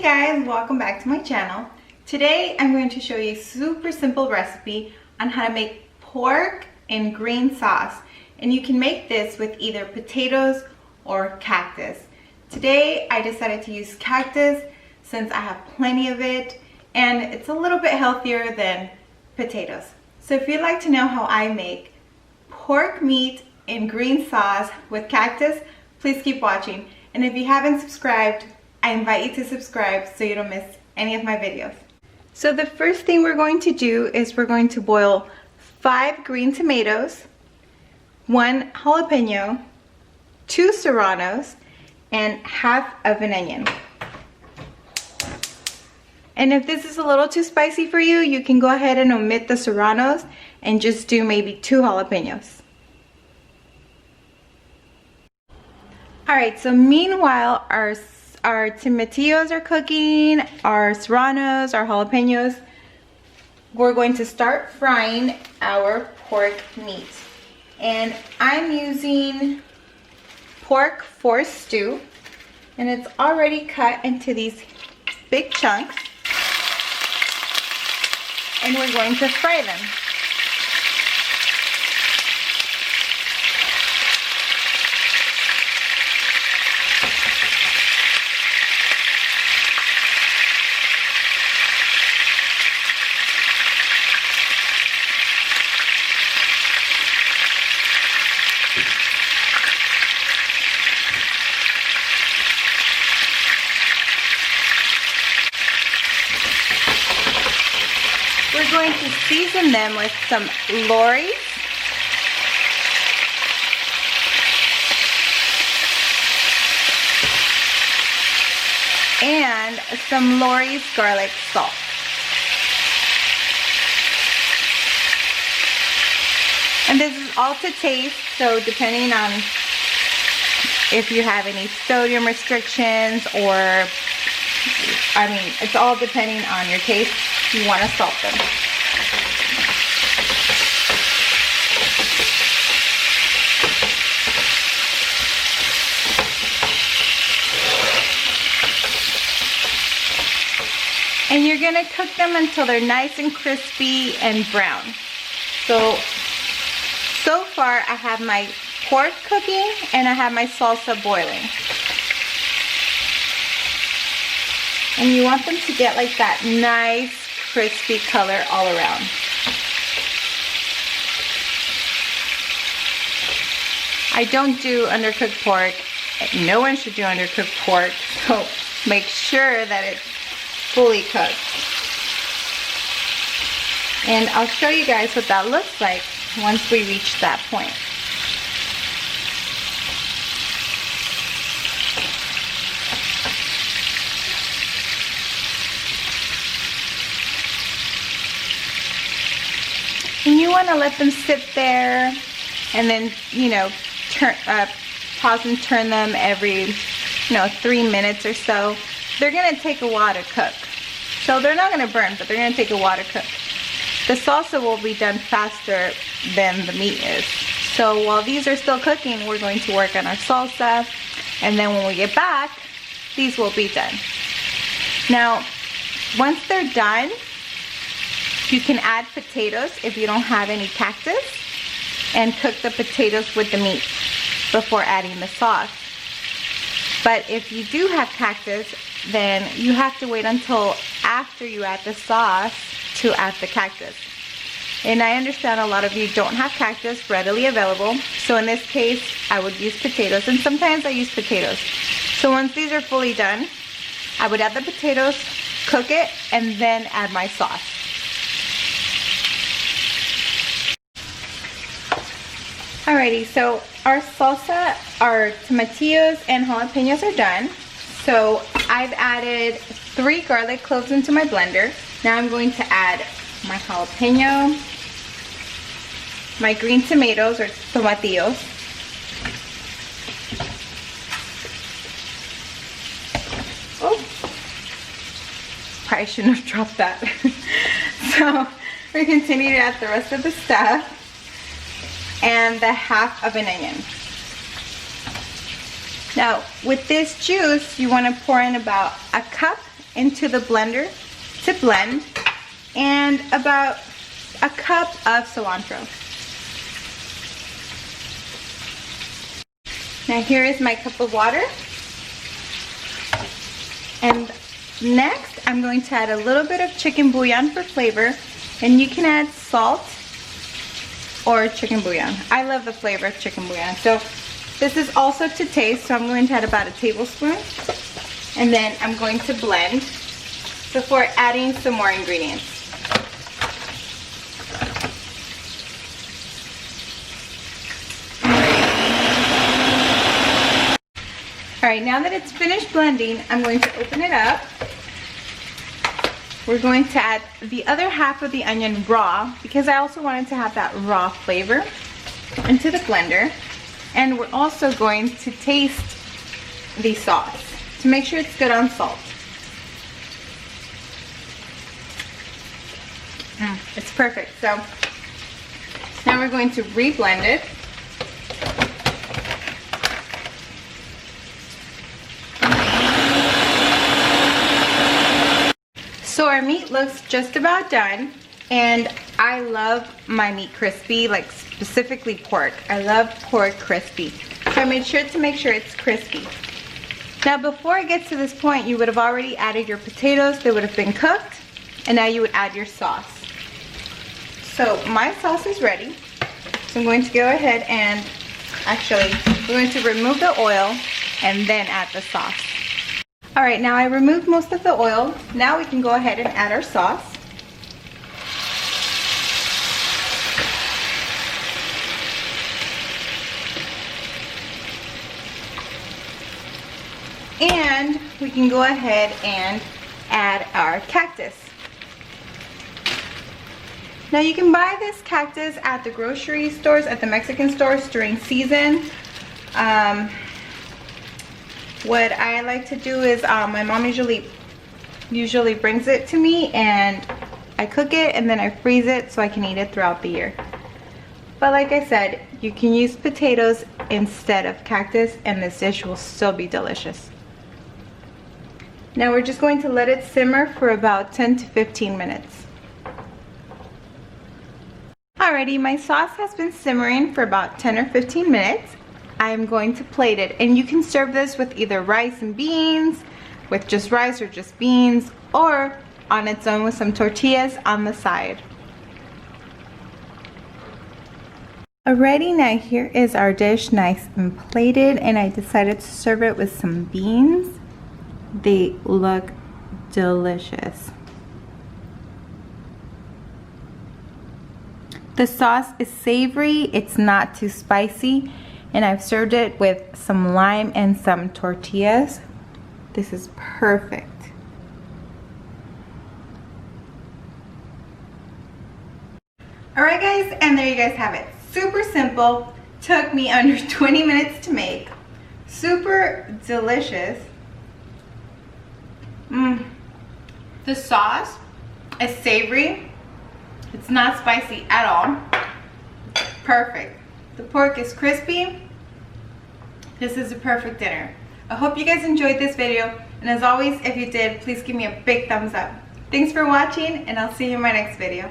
guys, welcome back to my channel. Today I'm going to show you a super simple recipe on how to make pork and green sauce, and you can make this with either potatoes or cactus. Today I decided to use cactus since I have plenty of it and it's a little bit healthier than potatoes. So if you'd like to know how I make pork meat and green sauce with cactus, please keep watching. And if you haven't subscribed, I invite you to subscribe so you don't miss any of my videos. So the first thing we're going to do is we're going to boil 5 green tomatoes, 1 jalapeno, 2 serranos, and half of an onion. And if this is a little too spicy for you, you can go ahead and omit the serranos and just do maybe 2 jalapenos. Alright, so meanwhile our tomatillos are cooking, our serranos, our jalapenos, we're going to start frying our pork meat. And I'm using pork for stew, and it's already cut into these big chunks, and we're going to fry them. We're going to season them with some Lawry and some Lawry's garlic salt. And this is all to taste, so depending on if you have any sodium restrictions, or I mean, it's all depending on your taste. You want to salt them. And you're going to cook them until they're nice and crispy and brown. So far I have my pork cooking and I have my salsa boiling. And you want them to get like that nice crispy color all around. I don't do undercooked pork. No one should do undercooked pork, so make sure that it's fully cooked. And I'll show you guys what that looks like once we reach that point. And you want to let them sit there, and then, you know, pause and turn them every, 3 minutes or so. They're going to take a while to cook. So they're not going to burn, but they're going to take a while to cook. The salsa will be done faster than the meat is. So while these are still cooking, we're going to work on our salsa. And then when we get back, these will be done. Now, once they're done, you can add potatoes if you don't have any cactus, and cook the potatoes with the meat before adding the sauce. But if you do have cactus, then you have to wait until after you add the sauce to add the cactus. And I understand a lot of you don't have cactus readily available, so in this case I would use potatoes, and sometimes I use potatoes. So once these are fully done, I would add the potatoes, cook it, and then add my sauce. Alrighty, so our salsa, our tomatillos and jalapenos are done. So I've added 3 garlic cloves into my blender. Now I'm going to add my jalapeno, my green tomatoes or tomatillos, oh, probably shouldn't have dropped that. So we continue to add the rest of the stuff, and the half of an onion. Now with this juice, you want to pour in about a cup into the blender to blend, and about a cup of cilantro. Now here is my cup of water. And next, I'm going to add a little bit of chicken bouillon for flavor. And you can add salt or chicken bouillon. I love the flavor of chicken bouillon. So this is also to taste. So I'm going to add about a tablespoon. And then I'm going to blend before adding some more ingredients. Alright, now that it's finished blending, I'm going to open it up. We're going to add the other half of the onion raw, because I also wanted to have that raw flavor, into the blender. And we're also going to taste the sauce to make sure it's good on salt. It's perfect. So now we're going to re-blend it. So our meat looks just about done, and I love my meat crispy, like specifically pork. I love pork crispy. So I made sure to make sure it's crispy. Now before it gets to this point, you would have already added your potatoes. They would have been cooked, and now you would add your sauce. So my sauce is ready. So I'm going to go ahead and actually, we're going to remove the oil and then add the sauce. Alright, now I removed most of the oil. Now we can go ahead and add our sauce. And we can go ahead and add our cactus. Now you can buy this cactus at the grocery stores, at the Mexican stores during season. What I like to do is my mom usually brings it to me, and I cook it and then I freeze it so I can eat it throughout the year. But like I said, you can use potatoes instead of cactus and this dish will still be delicious. Now we're just going to let it simmer for about 10 to 15 minutes. Alrighty, my sauce has been simmering for about 10 or 15 minutes. I'm going to plate it, and you can serve this with either rice and beans, with just rice or just beans, or on its own with some tortillas on the side. Alrighty, now here is our dish nice and plated, and I decided to serve it with some beans. They look delicious. The sauce is savory, it's not too spicy, and I've served it with some lime and some tortillas. This is perfect. Alright guys, and there you guys have it. Super simple, took me under 20 minutes to make. Super delicious. The sauce is savory. It's not spicy at all. Perfect. The pork is crispy. This is a perfect dinner. I hope you guys enjoyed this video, and as always, if you did, please give me a big thumbs up. Thanks for watching, and I'll see you in my next video.